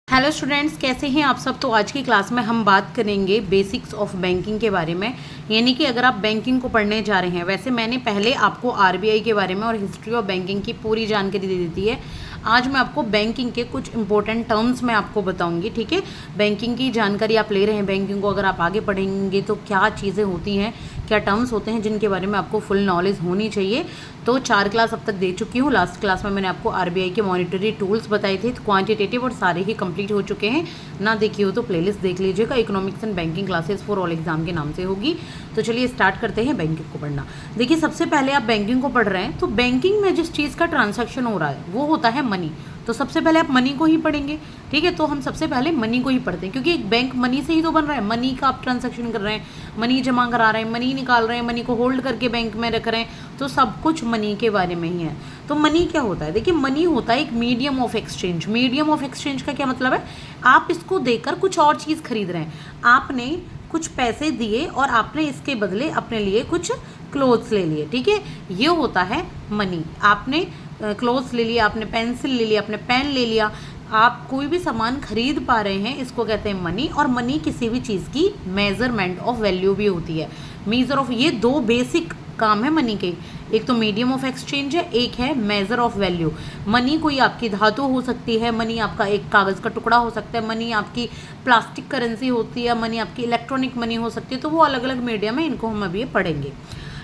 Hello students, कैसे हैं आप सब। तो आज की क्लास में हम बात करेंगे बेसिक्स ऑफ बैंकिंग के बारे में। यानी कि अगर आप बैंकिंग को पढ़ने जा रहे हैं, वैसे मैंने पहले आपको आरबीआई के बारे में और हिस्ट्री ऑफ बैंकिंग की पूरी जानकारी दे दी है। आज मैं आपको बैंकिंग के कुछ इंपॉर्टेंट टर्म्स मैं आपको बताऊंगी। ठीक है, बैंकिंग की जानकारी आप ले रहे हैं, बैंकिंग को अगर आप आगे पढ़ेंगे तो क्या चीज़ें होती हैं, क्या टर्म्स होते हैं जिनके बारे में आपको फुल नॉलेज होनी चाहिए। तो 4 क्लास अब तक दे चुकी हूँ। लास्ट क्लास में मैंने आपको आरबीआई के मॉनिटरी टूल्स बताए थे, क्वांटिटेटिव, और सारे ही कंप्लीट हो चुके हैं। ना देखी हो तो प्लेलिस्ट देख लीजिएगा, economics and banking classes for all exam के नाम से होगी। तो चलिए स्टार्ट करते हैं बैंकिंग को पढ़ना। देखिए, सबसे पहले आप बैंकिंग को पढ़ रहे हैं तो बैंकिंग में जिस चीज़ का ट्रांजैक्शन हो रहा है वो होता है मनी। तो सबसे पहले आप मनी को ही पढ़ेंगे। ठीक है, तो हम सबसे पहले मनी को ही पढ़ते हैं, क्योंकि एक बैंक मनी से ही तो बन रहा है। मनी का आप ट्रांजैक्शन कर रहे हैं, मनी जमा करा रहे हैं, मनी निकाल रहे हैं, मनी को होल्ड करके बैंक में रख रहे हैं, तो सब कुछ मनी के बारे में ही है। तो मनी क्या होता है? देखिए, मनी होता है एक medium of exchange. Medium of exchange का क्या मतलब है? आप इसको देकर कुछ और चीज़ खरीद रहे हैं। आपने कुछ पैसे दिए और आपने इसके बदले अपने लिए कुछ क्लोथ्स ले लिए। ठीक है, ये होता है मनी। आपने क्लोथ्स ले लिया, आपने पेंसिल ले लिया, आपने पेन ले लिया, आप कोई भी सामान खरीद पा रहे हैं, इसको कहते हैं मनी। और मनी किसी भी चीज़ की मेजरमेंट ऑफ वैल्यू भी होती है। मेजर ऑफ, ये दो बेसिक काम है मनी के। एक तो मीडियम ऑफ एक्सचेंज है, एक है मेजर ऑफ वैल्यू। मनी कोई आपकी धातु हो सकती है, मनी आपका एक कागज़ का टुकड़ा हो सकता है, मनी आपकी प्लास्टिक करेंसी होती है, मनी आपकी इलेक्ट्रॉनिक मनी हो सकती है। तो वो अलग अलग मीडियम है, इनको हम अभी पढ़ेंगे।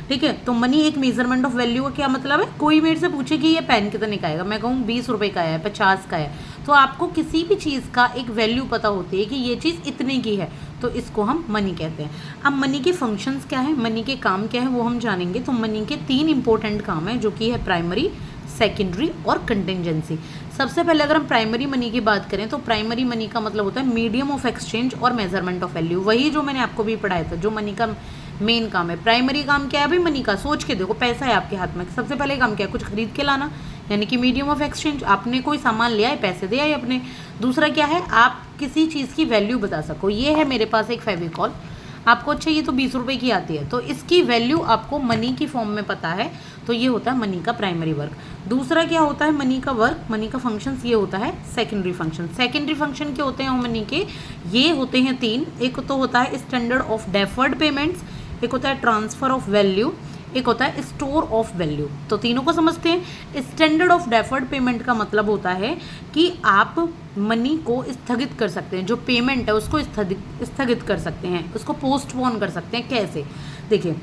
ठीक है, तो मनी एक मेजरमेंट ऑफ वैल्यू का क्या मतलब है? कोई मेरे से पूछे कि ये पेन कितने का आएगा, मैं कहूँ 20 रुपये का है, 50 का है, तो आपको किसी भी चीज़ का एक वैल्यू पता होती है कि ये चीज़ इतने की है, तो इसको हम मनी कहते हैं। अब मनी के फंक्शंस क्या है, मनी के काम क्या है, वो हम जानेंगे। तो मनी के 3 इंपॉर्टेंट काम है, जो कि है प्राइमरी, सेकेंडरी और कंटिजेंसी। सबसे पहले अगर हम प्राइमरी मनी की बात करें तो प्राइमरी मनी का मतलब होता है मीडियम ऑफ एक्सचेंज और मेजरमेंट ऑफ वैल्यू। वही जो मैंने आपको भी पढ़ाया था, जो मनी का मेन काम है। प्राइमरी काम क्या है भाई मनी का? सोच के देखो, पैसा है आपके हाथ में, सबसे पहले काम क्या है? कुछ खरीद के लाना, यानी कि मीडियम ऑफ एक्सचेंज। आपने कोई सामान लिया है, पैसे दिया है अपने। दूसरा क्या है? आप किसी चीज़ की वैल्यू बता सको। ये है मेरे पास एक फेविकॉल, आपको अच्छा ये तो 20 रुपये की आती है, तो इसकी वैल्यू आपको मनी की फॉर्म में पता है, तो ये होता है मनी का प्राइमरी वर्क। दूसरा क्या होता है मनी का वर्क, मनी का फंक्शंस, ये होता है सेकेंडरी फंक्शन। सेकेंडरी फंक्शन क्या होते हैं मनी के? ये होते हैं 3। एक तो होता है स्टैंडर्ड ऑफ डेफर्ड पेमेंट्स, एक होता है ट्रांसफर ऑफ वैल्यू, एक होता है स्टोर ऑफ वैल्यू। तो तीनों को समझते हैं। स्टैंडर्ड ऑफ डेफर्ड पेमेंट का मतलब होता है कि आप मनी को स्थगित कर सकते हैं, जो पेमेंट है उसको स्थगित कर सकते हैं, उसको पोस्टपोन कर सकते हैं। कैसे? देखिए,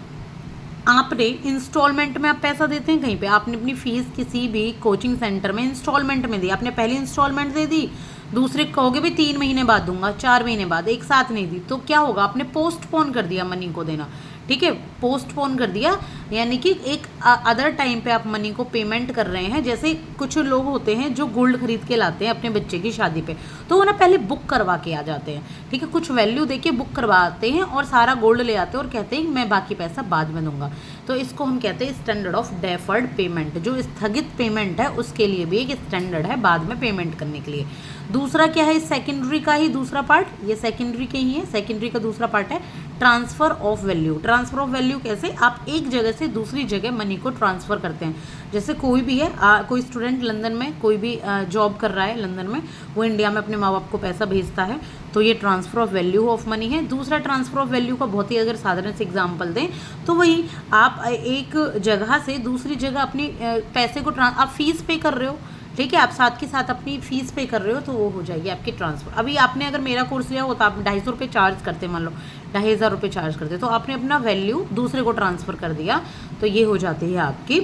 आपने इंस्टॉलमेंट में आप पैसा देते हैं कहीं पे, आपने अपनी फीस किसी भी कोचिंग सेंटर में इंस्टॉलमेंट में दी, आपने पहली इंस्टॉलमेंट दे दी, दूसरे कहोगे भी 3 महीने बाद दूंगा, 4 महीने बाद, एक साथ नहीं दी, तो क्या होगा? आपने पोस्टपोन कर दिया मनी को देना। ठीक है, पोस्टपोन कर दिया, यानी कि एक अदर टाइम पे आप मनी को पेमेंट कर रहे हैं। जैसे कुछ लोग होते हैं जो गोल्ड खरीद के लाते हैं अपने बच्चे की शादी पे, तो वो ना पहले बुक करवा के आ जाते हैं। ठीक है, कुछ वैल्यू देके बुक करवाते हैं और सारा गोल्ड ले आते हैं और कहते हैं मैं बाकी पैसा बाद में दूंगा। तो इसको हम कहते हैं स्टैंडर्ड ऑफ डेफर्ड पेमेंट। जो स्थगित पेमेंट है उसके लिए भी एक स्टैंडर्ड है बाद में पेमेंट करने के लिए। दूसरा क्या है? सेकेंडरी का ही दूसरा पार्ट, ये सेकेंडरी के ही है। सेकेंडरी का दूसरा पार्ट है transfer of value. Transfer of value कैसे? आप एक जगह से दूसरी जगह मनी को ट्रांसफर करते हैं। जैसे कोई भी है, कोई स्टूडेंट लंदन में कोई भी जॉब कर रहा है लंदन में, वो इंडिया में अपने माँ बाप को पैसा भेजता है, तो ये transfer of value of money है। दूसरा ट्रांसफर ऑफ वैल्यू का बहुत ही अगर साधारण से एग्जांपल दें तो वही, आप एक जगह से दूसरी जगह अपनी पैसे को आप फीस पे कर रहे हो, ठीक है, आप साथ के साथ अपनी फीस पे कर रहे हो, तो वो हो जाएगी आपकी ट्रांसफर। अभी आपने अगर मेरा कोर्स लिया हो तो आप 250 रुपये चार्ज करते, मान लो 2500 रुपये चार्ज करते, तो आपने अपना वैल्यू दूसरे को ट्रांसफ़र कर दिया, तो ये हो जाती है आपकी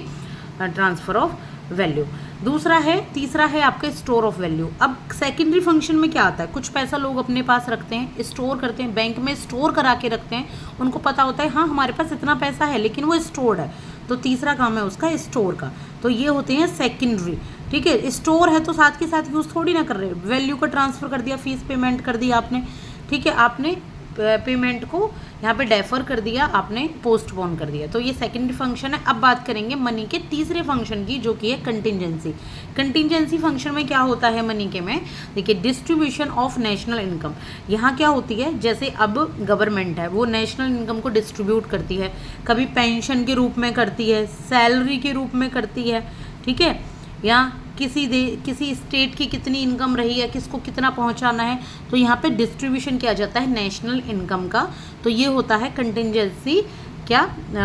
ट्रांसफ़र ऑफ वैल्यू। तीसरा है आपका स्टोर ऑफ वैल्यू। अब सेकेंडरी फंक्शन में क्या आता है? कुछ पैसा लोग अपने पास रखते हैं, स्टोर करते हैं, बैंक में स्टोर करा के रखते हैं। उनको पता होता है हाँ हमारे पास इतना पैसा है, लेकिन वो स्टोर्ड है, तो तीसरा काम है उसका स्टोर का। तो ये होते हैं सेकेंडरी। ठीक है, स्टोर है तो साथ के साथ यूज़ थोड़ी ना कर रहे, वैल्यू को ट्रांसफ़र कर दिया, फीस पेमेंट कर दी आपने। ठीक है, आपने पेमेंट को यहाँ पे डेफर कर दिया, आपने पोस्टपोन कर दिया, तो ये सेकेंडरी फंक्शन है। अब बात करेंगे मनी के तीसरे फंक्शन की, जो कि है कंटिजेंसी। कंटिजेंसी फंक्शन में क्या होता है मनी के में? देखिए, डिस्ट्रीब्यूशन ऑफ नेशनल इनकम। यहाँ क्या होती है? जैसे अब गवर्नमेंट है, वो नेशनल इनकम को डिस्ट्रीब्यूट करती है, कभी पेंशन के रूप में करती है, सैलरी के रूप में करती है, ठीक है, या किसी स्टेट की कितनी इनकम रही है, किसको कितना पहुंचाना है, तो यहाँ पे डिस्ट्रीब्यूशन किया जाता है नेशनल इनकम का। तो ये होता है कंटिजेंसी क्या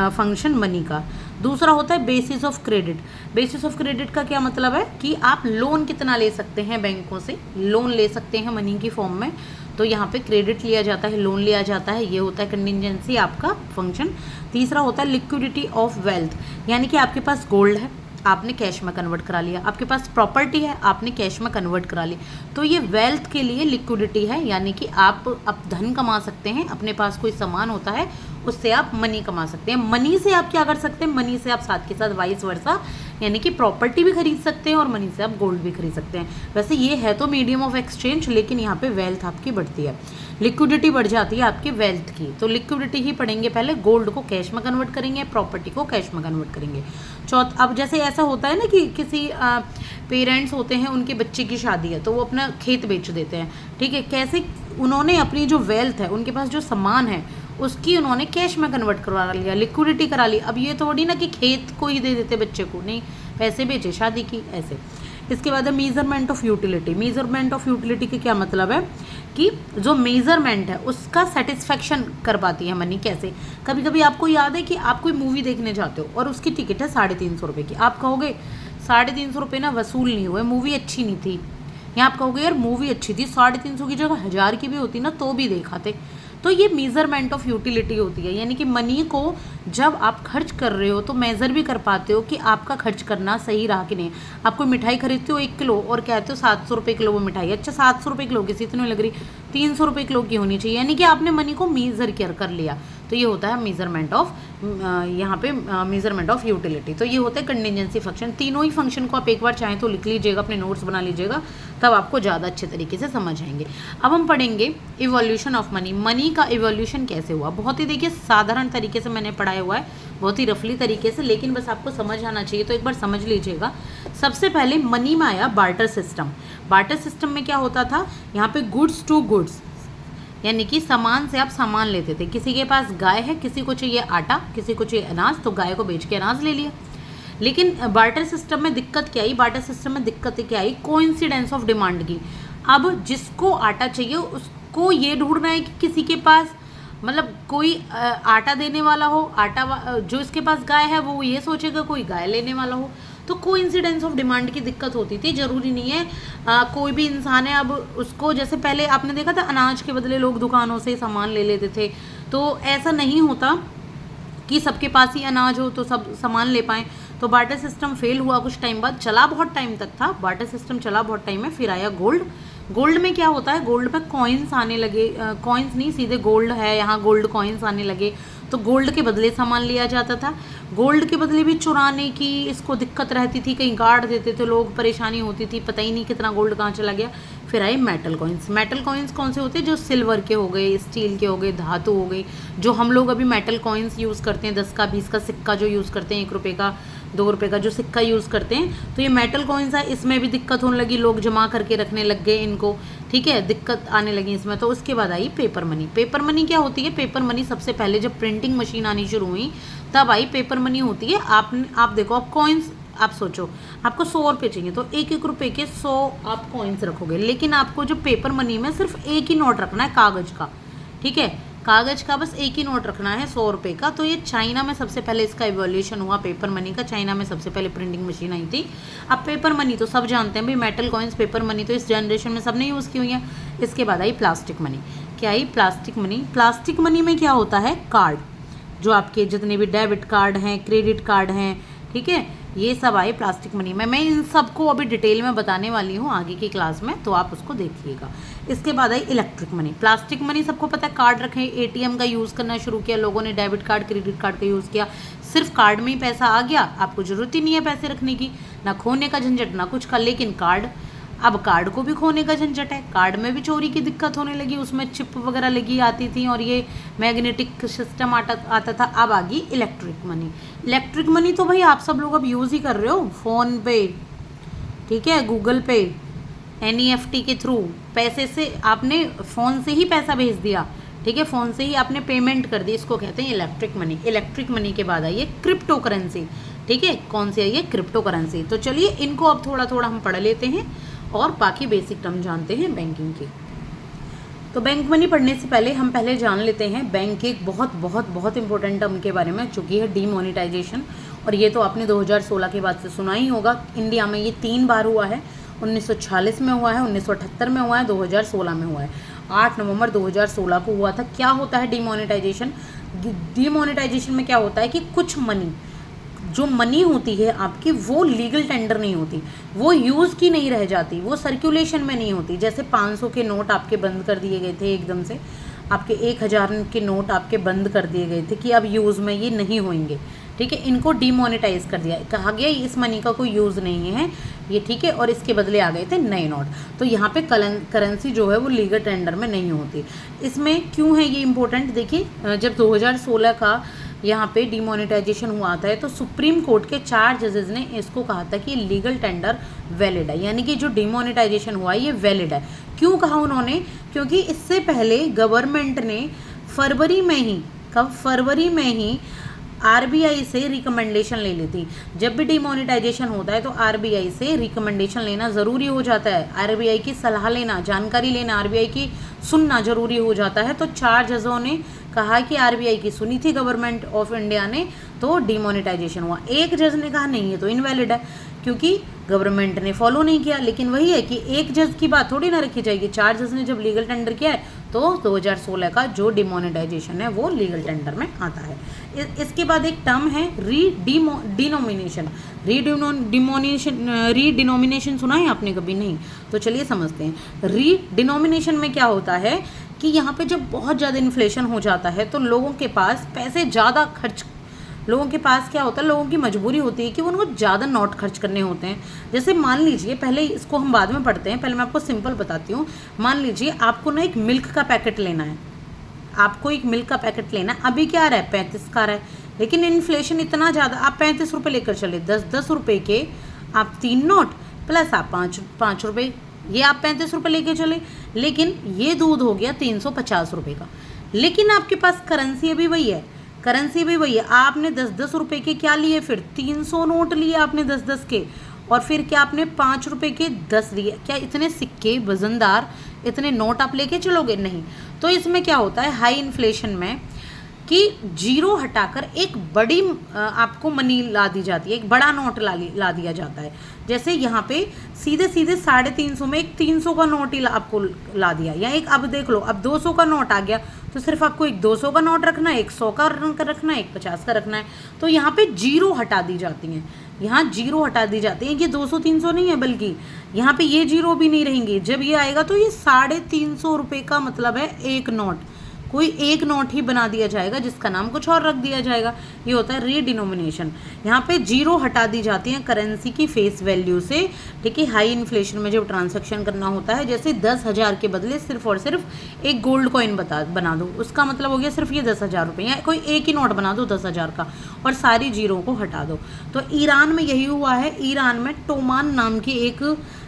फंक्शन मनी का। दूसरा होता है basis of credit. Basis of credit का क्या मतलब है कि आप लोन कितना ले सकते हैं, बैंकों से लोन ले सकते हैं मनी की फॉर्म में, तो यहाँ पे क्रेडिट लिया जाता है, लोन लिया जाता है, ये होता है कंटिजेंसी आपका फंक्शन। तीसरा होता है लिक्विडिटी ऑफ वेल्थ, यानी कि आपके पास गोल्ड है, आपने कैश में कन्वर्ट करा लिया, आपके पास प्रॉपर्टी है, आपने कैश में कन्वर्ट करा ली, तो ये वेल्थ के लिए लिक्विडिटी है, यानी कि आप अब धन कमा सकते हैं, अपने पास कोई सामान होता है उससे आप मनी कमा सकते हैं। मनी से आप क्या कर सकते हैं, मनी से आप साथ के साथ वाइस वर्सा यानी कि प्रॉपर्टी भी खरीद सकते हैं और मनी से आप गोल्ड भी खरीद सकते हैं। वैसे ये है तो मीडियम ऑफ एक्सचेंज, लेकिन यहाँ पे वेल्थ आपकी बढ़ती है, लिक्विडिटी बढ़ जाती है आपकी वेल्थ की। तो लिक्विडिटी ही पढ़ेंगे पहले, गोल्ड को कैश में कन्वर्ट करेंगे, प्रॉपर्टी को कैश में कन्वर्ट करेंगे। अब जैसे ऐसा होता है ना कि किसी पेरेंट्स होते हैं, उनके बच्चे की शादी है तो वो अपना खेत बेच देते हैं, ठीक है, कैसे उन्होंने अपनी जो वेल्थ है, उनके पास जो सामान है उसकी उन्होंने कैश में कन्वर्ट करवा लिया, लिक्विडिटी करा ली। अब ये थोड़ी ना कि खेत को ही दे देते बच्चे को, नहीं, पैसे बेचे शादी की, ऐसे। इसके बाद है measurement of utility. Measurement of utility के क्या मतलब है कि जो मेजरमेंट है उसका सेटिस्फेक्शन कर पाती है मनी। कैसे, कभी कभी आपको याद है कि आप कोई मूवी देखने जाते हो और उसकी टिकट है 350 रुपये की, आप कहोगे 350 रुपये ना वसूल नहीं हुए, मूवी अच्छी नहीं थी। यहाँ आप कहोगे यार मूवी अच्छी थी, 350 की जगह 1000 की भी होती ना तो भी दिखाते। तो ये मेजरमेंट ऑफ यूटिलिटी होती है, यानी कि मनी को जब आप खर्च कर रहे हो तो मेज़र भी कर पाते हो कि आपका खर्च करना सही रहा कि नहीं। आप कोई मिठाई खरीदते हो 1 किलो और कहते हो 700 रुपये किलो वो मिठाई, अच्छा 700 रुपये किलो किसी इतनी लग रही, 300 रुपये किलो की होनी चाहिए, यानी कि आपने मनी को मेज़र कर लिया। तो ये होता है मेजरमेंट ऑफ, यहाँ पे मेजरमेंट ऑफ यूटिलिटी। तो ये होता है कंटिजेंसी फंक्शन। तीनों ही फंक्शन को आप एक बार चाहें तो लिख लीजिएगा, अपने नोट्स बना लीजिएगा, तब आपको ज़्यादा अच्छे तरीके से समझ आएंगे। अब हम पढ़ेंगे इवोल्यूशन ऑफ मनी। मनी का इवोल्यूशन कैसे हुआ, बहुत ही देखिए साधारण तरीके से मैंने पढ़ाया हुआ है, बहुत ही रफली तरीके से, लेकिन बस आपको समझ आना चाहिए, तो एक बार समझ लीजिएगा। सबसे पहले मनी में आया बार्टर सिस्टम। बार्टर सिस्टम में क्या होता था, यहाँ पे गुड्स टू गुड्स, यानी कि सामान से आप सामान लेते थे। किसी के पास गाय है, किसी को चाहिए आटा, किसी को चाहिए अनाज, तो गाय को बेच के अनाज ले लिया। लेकिन बार्टर सिस्टम में दिक्कत क्या आई, बार्टर सिस्टम में दिक्कत क्या आई, कोइंसिडेंस ऑफ डिमांड की। अब जिसको आटा चाहिए उसको ये ढूंढना है कि किसी के पास मतलब कोई आटा देने वाला हो, जो इसके पास गाय है वो ये सोचेगा कोई गाय लेने वाला हो, तो कोइंसिडेंस ऑफ डिमांड की दिक्कत होती थी। जरूरी नहीं है कोई भी इंसान है अब उसको, जैसे पहले आपने देखा था अनाज के बदले लोग दुकानों से सामान ले लेते थे, तो ऐसा नहीं होता कि सबके पास ही अनाज हो तो सब सामान ले पाएँ। तो बार्टर सिस्टम फेल हुआ कुछ टाइम बाद, चला बहुत टाइम तक था बार्टर सिस्टम, चला बहुत टाइम में, फिर आया गोल्ड। गोल्ड में क्या होता है, गोल्ड में कॉइन्स आने लगे, कॉइन्स नहीं सीधे गोल्ड है, यहाँ गोल्ड कॉइन्स आने लगे, तो गोल्ड के बदले सामान लिया जाता था। गोल्ड के बदले भी चुराने की इसको दिक्कत रहती थी, कहीं गाड़ देते थे लोग, परेशानी होती थी, पता ही नहीं कितना गोल्ड कहाँ चला गया। फिर आए मेटल कॉइन्स। मेटल कॉइन्स कौन से होते हैं, जो सिल्वर के हो गए, स्टील के हो गए, धातु हो गई, जो हम लोग अभी मेटल कॉइन्स यूज़ करते हैं, 10 का 20 का सिक्का जो यूज़ करते हैं, 1 रुपये का 2 रुपये का जो सिक्का यूज़ करते हैं, तो ये मेटल कॉइन्स है। इसमें भी दिक्कत होने लगी, लोग जमा करके रखने लग गए इनको, ठीक है, दिक्कत आने लगी इसमें। तो उसके बाद आई पेपर मनी। पेपर मनी क्या होती है, पेपर मनी सबसे पहले जब प्रिंटिंग मशीन आनी शुरू हुई तब आई पेपर मनी होती है। आप देखो, आप कॉइन्स, आप सोचो आपको 100 रुपये चाहिए तो 1-1 रुपये के 100 आप कॉइन्स रखोगे, लेकिन आपको जो पेपर मनी में सिर्फ एक ही नोट रखना है कागज़ का, ठीक है, कागज़ का बस एक ही नोट रखना है 100 रुपये का। तो ये चाइना में सबसे पहले इसका इवोल्यूशन हुआ पेपर मनी का, चाइना में सबसे पहले प्रिंटिंग मशीन आई थी। अब पेपर मनी तो सब जानते हैं भाई, मेटल कॉइन्स, पेपर मनी तो इस जनरेशन में सबने यूज़ की हुई है। इसके बाद आई प्लास्टिक मनी। क्या आई, प्लास्टिक मनी। प्लास्टिक मनी में क्या होता है, कार्ड, जो आपके जितने भी डेबिट कार्ड हैं, क्रेडिट कार्ड हैं, ठीक है, ये सब आए प्लास्टिक मनी में। मैं इन सबको अभी डिटेल में बताने वाली हूँ आगे की क्लास में, तो आप उसको देखिएगा। इसके बाद आई इलेक्ट्रिक मनी। प्लास्टिक मनी सबको पता है, कार्ड रखें, एटीएम का यूज़ करना शुरू किया लोगों ने, डेबिट कार्ड क्रेडिट कार्ड का यूज़ किया, सिर्फ कार्ड में ही पैसा आ गया, आपको ज़रूरत ही नहीं है पैसे रखने की, ना खोने का झंझट ना कुछ का। लेकिन कार्ड, अब कार्ड को भी खोने का झंझट है, कार्ड में भी चोरी की दिक्कत होने लगी, उसमें चिप वगैरह लगी आती थी और ये मैग्नेटिक सिस्टम आता था। अब आ गई इलेक्ट्रिक मनी। इलेक्ट्रिक मनी तो भाई आप सब लोग अब यूज़ ही कर रहे हो, फ़ोन पे, ठीक है, गूगल पे, NEFT के थ्रू पैसे से आपने फ़ोन से ही पैसा भेज दिया, ठीक है, फ़ोन से ही आपने पेमेंट कर दी, इसको कहते हैं इलेक्ट्रिक मनी। इलेक्ट्रिक मनी के बाद आई है क्रिप्टो करेंसी। ठीक है, कौन सी है ये, क्रिप्टो करेंसी। तो चलिए इनको अब थोड़ा थोड़ा हम पढ़ लेते हैं और बाकी बेसिक टर्म जानते हैं बैंकिंग के। तो बैंक मनी पढ़ने से पहले हम पहले जान लेते हैं बैंक के एक बहुत बहुत बहुत इंपॉर्टेंट टर्म के बारे में, जो कि है डीमोनेटाइजेशन। और ये तो आपने 2016 के बाद से सुना ही होगा। इंडिया में ये 3 बार हुआ है, 1946 में हुआ है, 1978 में हुआ है, 2016 में हुआ है। 8 नवंबर 2016 को हुआ था। क्या होता है डीमोनेटाइजेशन? डीमोनेटाइजेशन में क्या होता है कि कुछ मनी, जो मनी होती है आपकी, वो लीगल टेंडर नहीं होती, वो यूज़ की नहीं रह जाती, वो सर्कुलेशन में नहीं होती। जैसे 500 के नोट आपके बंद कर दिए गए थे एकदम से, आपके 1000 के नोट आपके बंद कर दिए गए थे कि अब यूज़ में ये नहीं होंगे, ठीक है, इनको डीमोनेटाइज कर दिया, कहा गया इस मनी का कोई यूज़ नहीं है ये, ठीक है, और इसके बदले आ गए थे नए नोट। तो यहाँ पे करेंसी जो है वो लीगल टेंडर में नहीं होती। इसमें क्यों है ये इम्पोर्टेंट? देखिए, जब 2016 का यहाँ पे डीमोनेटाइजेशन हुआ था तो सुप्रीम कोर्ट के 4 जजेस ने इसको कहा था कि लीगल टेंडर वैलिड है, यानी कि जो डीमोनेटाइजेशन हुआ ये वैलिड है। क्यों कहा उन्होंने? क्योंकि इससे पहले गवर्नमेंट ने फरवरी में ही, कब, फरवरी में ही आरबीआई से रिकमेंडेशन ले ली थी। जब भी डिमोनेटाइजेशन होता है तो आरबीआई से रिकमेंडेशन लेना ज़रूरी हो जाता है, आरबीआई की सलाह लेना, जानकारी लेना, आरबीआई की सुनना ज़रूरी हो जाता है। तो 4 जजों ने कहा कि आरबीआई की सुनी थी गवर्नमेंट ऑफ इंडिया ने, तो डिमोनेटाइजेशन हुआ। एक जज ने कहा नहीं, ये तो इनवैलिड है क्योंकि गवर्नमेंट ने फॉलो नहीं किया। लेकिन वही है कि एक जज की बात थोड़ी ना रखी जाएगी, 4 जज ने जब लीगल टेंडर किया है तो 2016 का जो डिमोनेटाइजेशन है वो लीगल टेंडर में आता है। इसके बाद एक टर्म है रीडिनोमिनेशन। रीडिनोमिनेशन सुना है आपने कभी? नहीं। तो चलिए समझते हैं। रीडिनोमिनेशन में क्या होता है कि यहाँ पे जब बहुत ज़्यादा इन्फ्लेशन हो जाता है तो लोगों के पास पैसे ज़्यादा खर्च, लोगों के पास क्या होता है, लोगों की मजबूरी होती है कि उनको ज़्यादा नोट खर्च करने होते हैं। जैसे मान लीजिए, पहले इसको हम बाद में पढ़ते हैं, पहले मैं आपको सिंपल बताती हूँ। मान लीजिए आपको ना एक मिल्क का पैकेट लेना है, आपको एक मिल्क का पैकेट लेना है, अभी क्या आ रहा है, 35 का आ रहा है, लेकिन इन्फ्लेशन इतना ज़्यादा, आप 35 रुपये लेकर चले, 10-10 रुपये के आप 3 नोट प्लस आप 5 रुपये, ये आप 35 रुपये लेके चले, लेकिन ये दूध हो गया 350 रुपये का। लेकिन आपके पास करेंसी अभी वही है, करेंसी भी वही है। आपने 10-10 रुपये के क्या लिए, फिर 300 नोट लिए आपने 10-10 के, और फिर क्या आपने 5 रुपये के 10 लिए। क्या इतने सिक्के वजनदार, इतने नोट आप लेके चलोगे? नहीं। तो इसमें क्या होता है हाई इन्फ्लेशन में कि जीरो हटाकर एक बड़ी आपको मनी ला दी जाती है, एक बड़ा नोट ला दिया जाता है। जैसे यहाँ पे सीधे 350 में एक 300 का नोट ही आपको ला दिया, या एक, अब देख लो, अब 200 का नोट आ गया, तो सिर्फ आपको एक 200 का नोट रखना है, एक 100 का रखना है, एक 50 का रखना है। तो यहाँ पे जीरो हटा दी जाती हैं, यहाँ जीरो हटा दी जाती है। ये 200-300 नहीं है, बल्कि यहाँ पे ये जीरो भी नहीं रहेंगे। जब ये आएगा तो ये 350 रुपये का मतलब है एक नोट, कोई एक नोट ही बना दिया जाएगा जिसका नाम कुछ और रख दिया जाएगा। ये होता है रीडिनोमिनेशन। यहाँ पे जीरो हटा दी जाती है करेंसी की फेस वैल्यू से, ठीक है। हाई इन्फ्लेशन में जब ट्रांजैक्शन करना होता है, जैसे 10,000 के बदले सिर्फ और सिर्फ एक गोल्ड कॉइन बना दो, उसका मतलब हो गया सिर्फ ये 10,000 रुपये, या कोई एक ही नोट बना दो 10,000 का और सारी जीरो को हटा दो। तो ईरान में यही हुआ है। ईरान में टोमान नाम की एक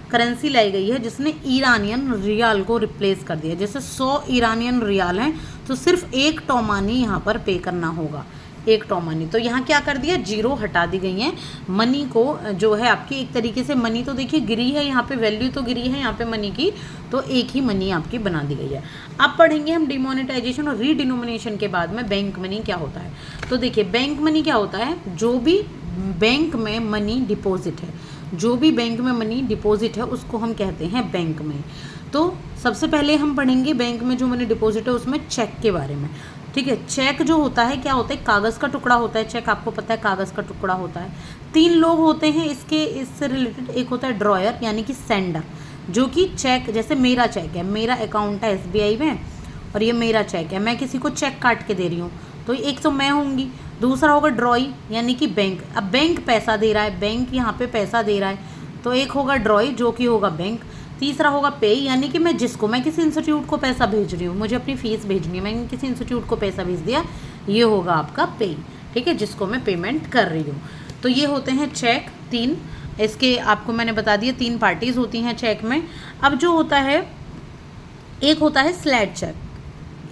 करेंसी लाई गई है जिसने ईरानियन रियाल को रिप्लेस कर दिया। जैसे 100 ईरानियन रियाल हैं तो सिर्फ एक टोमानी यहाँ पर पे करना होगा, एक टोमानी। तो यहाँ क्या कर दिया, जीरो हटा दी गई है। मनी को जो है आपकी एक तरीके से, मनी तो देखिए गिरी है, यहाँ पे वैल्यू तो गिरी है यहाँ पे मनी की, तो एक ही मनी आपकी बना दी गई है। अब पढ़ेंगे हम डिमोनेटाइजेशन और रीडिनोमिनेशन के बाद में बैंक मनी क्या होता है। तो देखिए बैंक मनी क्या होता है, जो भी बैंक में मनी डिपॉजिट है, जो भी बैंक में मनी डिपॉजिट है उसको हम कहते हैं बैंक में। तो सबसे पहले हम पढ़ेंगे बैंक में जो मनी डिपॉजिट है उसमें चेक के बारे में, ठीक है। चेक जो होता है क्या होता है, कागज़ का टुकड़ा होता है चेक, आपको पता है कागज़ का टुकड़ा होता है। 3 लोग होते हैं इससे रिलेटेड। एक होता है ड्रॉयर यानी कि सेंडर, जो कि चेक, जैसे मेरा चेक है, मेरा अकाउंट है SBI में और ये मेरा चेक है, मैं किसी को चेक काट के दे रही हूँ, तो एक तो मैं होंगी। दूसरा होगा ड्रॉई यानी कि बैंक, अब बैंक पैसा दे रहा है, बैंक यहाँ पे पैसा दे रहा है, तो एक होगा ड्रॉई जो कि होगा बैंक। तीसरा होगा पे यानी कि मैं किसी इंस्टीट्यूट को पैसा भेज रही हूँ, मुझे अपनी फीस भेजनी है, मैंने किसी इंस्टीट्यूट को पैसा भेज दिया, ये होगा आपका पे, ठीक है, जिसको मैं पेमेंट कर रही हूँ। तो ये होते हैं चेक 3। इसके आपको मैंने बता दिया 3 पार्टीज होती हैं चेक में। अब जो होता है, एक होता है स्लैट चेक,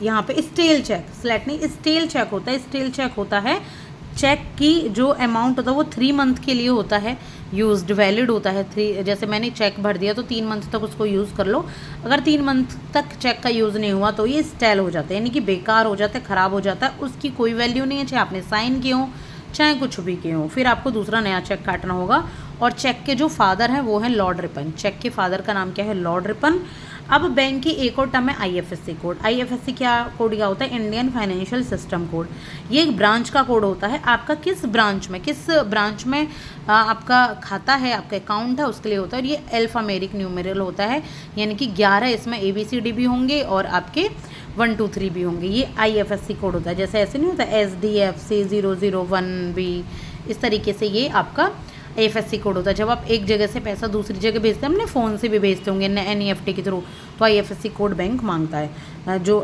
यहाँ पे स्टेल चेक, स्लैट नहीं स्टेल चेक होता है। स्टेल चेक होता है चेक की जो अमाउंट होता है वो 3 मंथ के लिए होता है, यूज्ड वैलिड होता है। जैसे मैंने चेक भर दिया तो 3 मंथ तक उसको यूज़ कर लो। अगर 3 मंथ तक चेक का यूज़ नहीं हुआ तो ये स्टेल हो जाता है, यानी कि बेकार हो जाता है, ख़राब हो जाता है, उसकी कोई वैल्यू नहीं है, चाहे आपने साइन किए हो चाहे कुछ भी किए हो। फिर आपको दूसरा नया चेक काटना होगा। और चेक के जो फादर हैं वो हैं लॉर्ड रिपन। चेक के फादर का नाम क्या है? Lord Ripon. अब बैंक की एक और टर्म है आईएफएससी कोड। आईएफएससी क्या कोड क्या होता है? Indian financial system code. ये एक ब्रांच का कोड होता है। आपका किस ब्रांच में आपका खाता है, आपका अकाउंट है, उसके लिए होता है। और ये अल्फामेरिक न्यूमेरल होता है, यानी कि 11 इसमें ABCD भी होंगे और आपके 1 2 3 भी होंगे। ये आईएफएससी कोड होता है। जैसे ऐसे नहीं होता SDFC 001B, इस तरीके से ये आपका AFSC कोड होता है। जब आप एक जगह से पैसा दूसरी जगह भेजते हैं, हमने फ़ोन से भी भेजते होंगे NEFT के थ्रू, तो IFSC कोड बैंक मांगता है, जो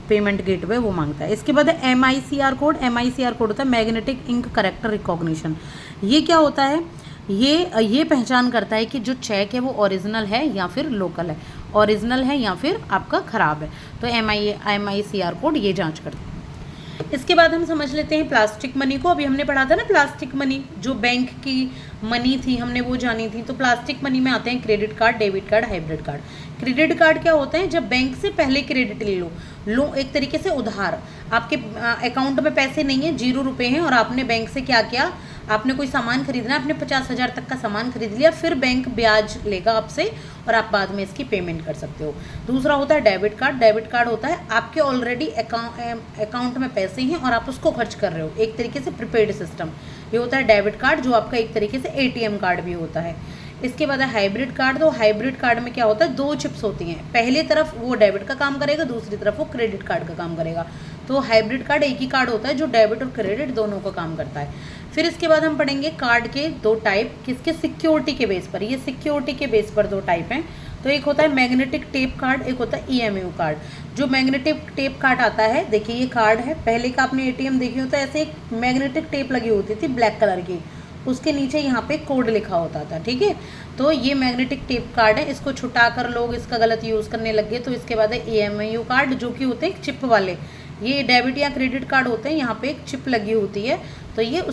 पेमेंट गेटवे वो मांगता है। इसके बाद है MICR कोड। MICR कोड होता है मैग्नेटिक इंक करेक्टर रिकॉग्निशन। ये क्या होता है? ये पहचान करता है कि जो चेक है वो ओरिजिनल है या फिर लोकल है, ओरिजिनल है या फिर आपका ख़राब है। तो MICR कोड ये जाँच करता है। इसके बाद हम समझ लेते हैं प्लास्टिक मनी को। अभी हमने पढ़ा था ना प्लास्टिक मनी, जो बैंक की मनी थी हमने वो जानी थी। तो प्लास्टिक मनी में आते हैं credit card, debit card, hybrid card. Credit card क्या होता है? जब बैंक से पहले क्रेडिट ले लो एक तरीके से उधार। आपके अकाउंट में पैसे नहीं है, 0 रुपये हैं, और आपने बैंक से क्या किया, आपने कोई सामान खरीदना, आपने 50,000 तक का सामान खरीद लिया, फिर बैंक ब्याज लेगा आपसे और आप बाद में इसकी पेमेंट कर सकते हो। दूसरा होता है डेबिट कार्ड। डेबिट कार्ड होता है आपके ऑलरेडी अकाउंट में पैसे हैं और आप उसको खर्च कर रहे हो, एक तरीके से प्रीपेड सिस्टम। ये होता है डेबिट कार्ड, जो आपका एक तरीके से ATM कार्ड भी होता है। इसके बाद है हाइब्रिड कार्ड। तो हाइब्रिड कार्ड में क्या होता है? 2 चिप्स होती हैं, पहले तरफ वो डेबिट का काम करेगा, दूसरी तरफ वो क्रेडिट कार्ड का काम करेगा। तो हाइब्रिड कार्ड एक ही कार्ड होता है जो डेबिट और क्रेडिट दोनों का काम करता है। फिर इसके बाद हम पढ़ेंगे कार्ड के 2 टाइप, किसके? सिक्योरिटी के बेस पर। ये सिक्योरिटी के बेस पर 2 टाइप हैं। तो एक होता है मैग्नेटिक टेप कार्ड, एक होता है EMU कार्ड। जो मैग्नेटिक टेप कार्ड आता है, देखिए ये कार्ड है, पहले का आपने ATM देखी होता है, ऐसे एक मैग्नेटिक टेप लगी होती थी ब्लैक कलर की, उसके नीचे यहाँ पे कोड लिखा होता था, ठीक है। तो ये मैग्नेटिक टेप कार्ड है, इसको छुटाकर लोग इसका गलत यूज़ करने लग गए। तो इसके बाद है EMU कार्ड, जो कि होते हैं चिप वाले। ये डेबिट या क्रेडिट कार्ड होते हैं, यहाँ पे एक चिप लगी होती है। तो ये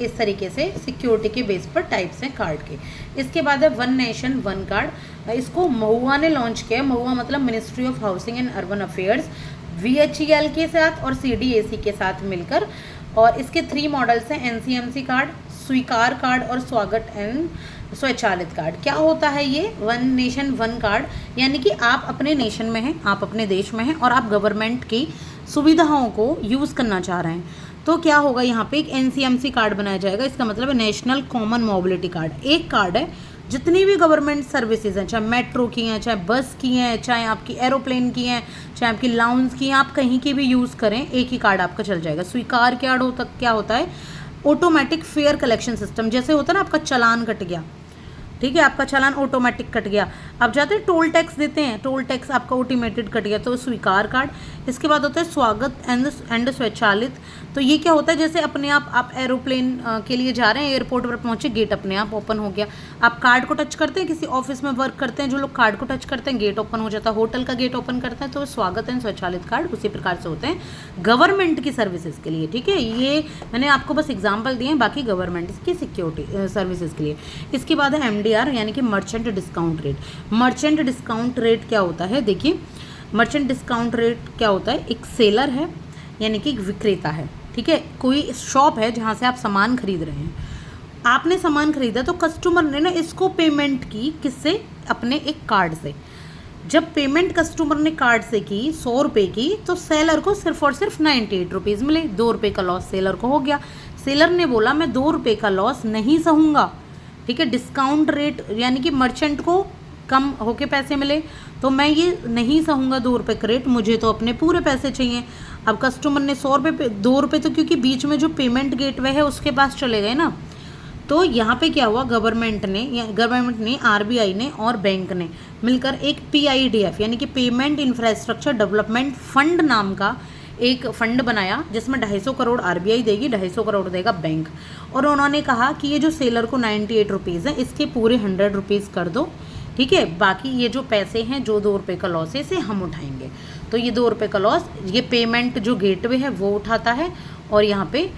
इस तरीके से सिक्योरिटी के बेस पर टाइप्स हैं कार्ड के। इसके बाद है वन नेशन वन कार्ड। इसको महुआ ने लॉन्च किया है। महुआ मतलब ministry of housing and urban affairs, VHEL के साथ और CDAC के साथ मिलकर। और इसके 3 मॉडल्स हैं, NCMC कार्ड, स्वीकार कार्ड और स्वागत एंड स्वचालित कार्ड। क्या होता है ये वन नेशन वन कार्ड? यानी कि आप अपने नेशन में हैं, आप अपने देश में हैं और आप गवर्नमेंट की सुविधाओं को यूज़ करना चाह रहे हैं। तो क्या होगा, यहाँ पे एक NCMC कार्ड बनाया जाएगा। इसका मतलब है नेशनल कॉमन मोबिलिटी कार्ड। एक कार्ड है, जितनी भी गवर्नमेंट सर्विसेज हैं, चाहे मेट्रो की हैं, चाहे बस की हैं, चाहे आपकी एरोप्लेन की हैं, चाहे आपकी लाउंज की हैं, आप कहीं की भी यूज़ करें, एक ही कार्ड आपका चल जाएगा। स्वीकार कार्ड क्या होता है? Automatic fair collection system. जैसे होता है ना, आपका चालान कट गया, ठीक है, आपका चालान ऑटोमेटिक कट गया, आप जाते हैं टोल टैक्स देते हैं, टोल टैक्स आपका ऑटोमेटेड कट गया, तो स्वीकार कार्ड। इसके बाद होता है स्वागत एंड स्वचालित। तो ये क्या होता है? जैसे अपने आप एरोप्लेन के लिए जा रहे हैं, एयरपोर्ट पर पहुंचे, गेट अपने आप ओपन हो गया। आप कार्ड को टच करते हैं, किसी ऑफिस में वर्क करते हैं जो लोग, कार्ड को टच करते हैं, गेट ओपन हो जाता है, होटल का गेट ओपन करता है। तो स्वागत एंड स्वचालित कार्ड उसी प्रकार से होते हैं गवर्नमेंट की सर्विसेज के लिए, ठीक है। ये मैंने आपको बस एग्जाम्पल दिए हैं, बाकी गवर्नमेंट की सिक्योरिटी सर्विसेज के लिए। इसके बाद है MDR, यानी कि merchant discount rate. Merchant discount rate क्या होता है? देखिए, मर्चेंट डिस्काउंट रेट क्या होता है? एक सेलर है, यानी कि एक विक्रेता है, ठीक है। कोई शॉप है जहाँ से आप सामान खरीद रहे हैं, आपने सामान खरीदा, तो कस्टमर ने ना इसको पेमेंट की, किससे? अपने एक कार्ड से। जब पेमेंट कस्टमर ने कार्ड से की 100 रुपये की, तो सेलर को सिर्फ और सिर्फ 98 रुपीज़ मिले। 2 रुपये का लॉस सेलर को हो गया। सेलर ने बोला मैं 2 रुपये का लॉस नहीं सहूँगा, ठीक है। डिस्काउंट रेट यानी कि मर्चेंट को कम होके पैसे मिले, तो मैं ये नहीं सहूँगा 2 रुपये का रेट, मुझे तो अपने पूरे पैसे चाहिए। अब कस्टमर ने 100 रुपये पे 2 रुपये, तो क्योंकि बीच में जो पेमेंट गेटवे है उसके पास चले गए ना। तो यहाँ पे क्या हुआ, गवर्नमेंट ने RBI ने और बैंक ने मिलकर एक PIDF यानी कि पेमेंट इंफ्रास्ट्रक्चर डेवलपमेंट फंड नाम का एक फंड बनाया, जिसमें 250 करोड़ RBI देगी, 250 करोड़ देगा बैंक। और उन्होंने कहा कि ये जो सेलर को 98 रुपीज़ है, इसके पूरे 100 रुपीज़ कर दो, ठीक है। बाकी ये जो पैसे हैं, जो 2 रुपये का लॉस है, इसे हम उठाएंगे। तो ये 2 रुपये का लॉस ये पेमेंट जो गेटवे है वो उठाता है, और यहाँ पे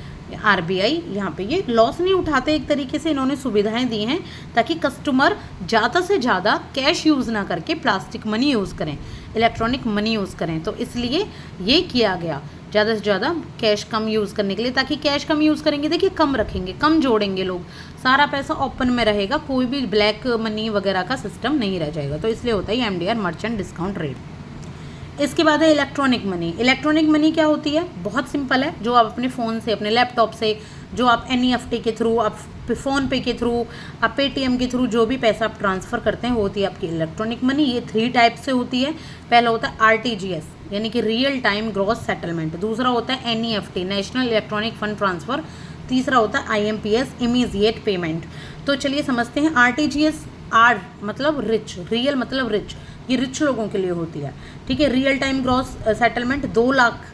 आरबीआई यहाँ पे ये लॉस नहीं उठाते, एक तरीके से इन्होंने सुविधाएं दी हैं ताकि कस्टमर ज़्यादा से ज़्यादा कैश यूज़ ना करके प्लास्टिक मनी यूज़ करें, इलेक्ट्रॉनिक मनी यूज़ करें। तो इसलिए ये किया गया ज़्यादा से ज़्यादा कैश कम यूज़ करने के लिए, ताकि कैश कम यूज़ करेंगे, देखिए कम रखेंगे, कम जोड़ेंगे लोग, सारा पैसा ओपन में रहेगा, कोई भी ब्लैक मनी वगैरह का सिस्टम नहीं रह जाएगा। तो इसलिए होता है एमडीआर, मर्चेंट डिस्काउंट रेट। इसके बाद है इलेक्ट्रॉनिक मनी। इलेक्ट्रॉनिक मनी क्या होती है? बहुत सिंपल है, जो आप अपने फ़ोन से, अपने लैपटॉप से, जो आप एनईएफटी के थ्रू, आप फ़ोन पे के थ्रू, आप पेटीएम के थ्रू जो भी पैसा आप ट्रांसफ़र करते हैं वो होती है आपकी इलेक्ट्रॉनिक मनी। ये 3 टाइप से होती है। पहला होता है आरटीजीएस यानी कि रियल टाइम ग्रॉस सेटलमेंट, दूसरा होता है NEFT, national electronic fund transfer, तीसरा होता है आईएमपीएस, इमीडिएट पेमेंट। तो चलिए समझते हैं। आरटीजीएस, आर मतलब रिच, रियल मतलब रिच, ये रिच लोगों के लिए होती है, ठीक है। Real time gross settlement 2 lakh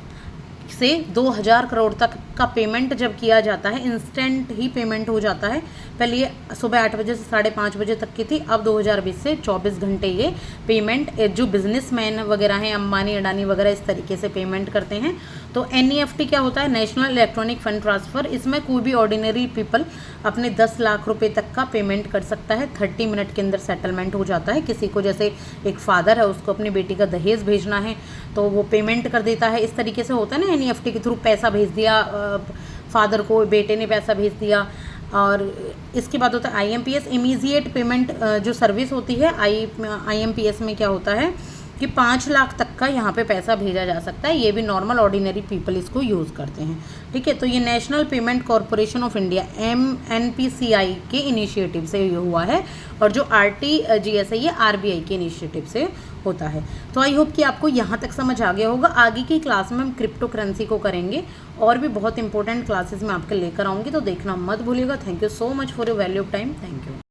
से 2000 करोड़ तक का पेमेंट जब किया जाता है, इंस्टेंट ही पेमेंट हो जाता है। पहले ये सुबह 8 बजे से 5:30 बजे तक की थी, अब 2020 से 24 घंटे ये पेमेंट जो बिजनेसमैन वगैरह हैं, अंबानी अडानी वगैरह, इस तरीके से पेमेंट करते हैं। तो एनईएफटी क्या होता है? National electronic fund transfer. इसमें कोई भी ऑर्डिनरी पीपल अपने 10 लाख रुपए तक का पेमेंट कर सकता है, 30 मिनट के अंदर सेटलमेंट हो जाता है। किसी को, जैसे एक फादर है, उसको अपनी बेटी का दहेज भेजना है तो वो पेमेंट कर देता है, इस तरीके से होता है ना। एनईएफटी के थ्रू पैसा भेज दिया, फादर को, बेटे ने पैसा भेज दिया। और इसके बाद होता है आईएमपीएस, इमीडिएट पेमेंट जो सर्विस होती है। आईएमपीएस में क्या होता है कि 5 लाख तक का यहाँ पे पैसा भेजा जा सकता है। ये भी नॉर्मल ऑर्डिनरी पीपल इसको यूज़ करते हैं, ठीक है। तो ये national payment corporation of India NPCI के इनिशिएटिव से ये हुआ है, और जो आरटीजीएस है ये आरबीआई के इनिशिएटिव से होता है। तो आई होप कि आपको यहाँ तक समझ आ गया होगा। आगे की क्लास में हम क्रिप्टो करेंसी को करेंगे, और भी बहुत इंपॉर्टेंट क्लासेस में आपके लेकर आऊँगी, तो देखना मत भूलिएगा। Thank you so much for your value time. Thank you.